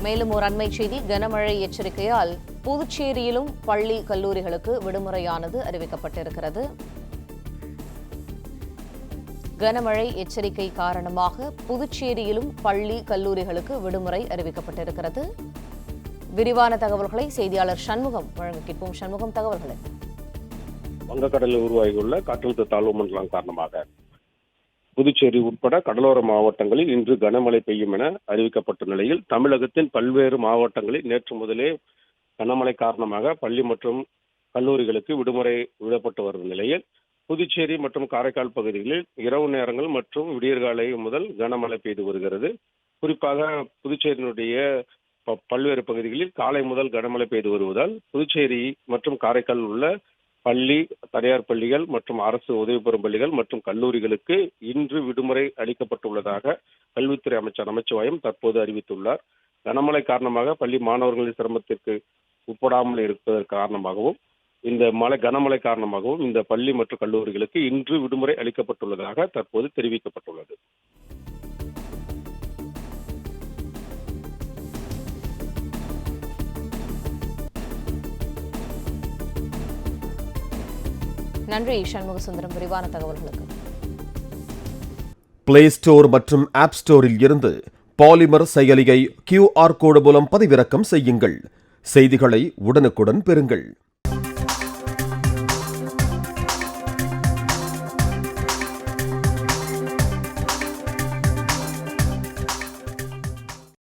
மேலும் ஒரு அண்மை செய்தி, கனமழை எச்சரிக்கையால் புதுச்சேரியிலும் பள்ளி கல்லூரிகளுக்கு விடுமுறையானது அறிவிக்கப்பட்டிருக்கிறது. கனமழை எச்சரிக்கை காரணமாக புதுச்சேரியிலும் பள்ளி கல்லூரிகளுக்கு விடுமுறை அறிவிக்கப்பட்டிருக்கிறது. விரிவான தகவல்களை செய்தியாளர் சண்முகம் வழங்க கேட்போம். சண்முகம், தகவல்களை. வங்கக்கடலில் உருவாகியுள்ள காற்றழுத்த தாழ்வு மண்டலம் காரணமாக புதுச்சேரி உட்பட கடலோர மாவட்டங்களில் இன்று கனமழை பெய்யும் என அறிவிக்கப்பட்ட நிலையில் தமிழகத்தின் பல்வேறு மாவட்டங்களில் நேற்று முதலே கனமழை காரணமாக பள்ளி மற்றும் கல்லூரிகளுக்கு விடுமுறை விடப்பட்டு வரும் நிலையில் புதுச்சேரி மற்றும் காரைக்கால் பகுதிகளில் இரவு நேரங்கள் மற்றும் விடியற்காலை முதல் கனமழை பெய்து வருகிறது. குறிப்பாக புதுச்சேரியினுடைய பல்வேறு பகுதிகளில் காலை முதல் கனமழை பெய்து வருவதால் புதுச்சேரி மற்றும் காரைக்கால் உள்ள பள்ளி, தனியார் பள்ளிகள் மற்றும் அரசு உதவி பெறும் பள்ளிகள் மற்றும் கல்லூரிகளுக்கு இன்று விடுமுறை அளிக்கப்பட்டுள்ளதாக கல்வித்துறை அமைச்சர் நமச்சிவாயம் தற்போது அறிவித்துள்ளார். கனமழை காரணமாக பள்ளி மாணவர்களின் சிரமத்திற்கு உட்படாமல் இருப்பதற்கு காரணமாகவும் கனமழை காரணமாகவும் இந்த பள்ளி மற்றும் கல்லூரிகளுக்கு இன்று விடுமுறை அளிக்கப்பட்டுள்ளதாக தற்போது தெரிவிக்கப்பட்டுள்ளது. நன்றி சண்முக சுந்தரம், விரிவான தகவல்களுக்கு. பிளே ஸ்டோர் மற்றும் ஆப் ஸ்டோரில் இருந்து பாலிமர் செயலியை QR கோடு மூலம் பதிவிறக்கம் செய்யுங்கள். செய்திகளை உடனுக்குடன் பெறுங்கள்.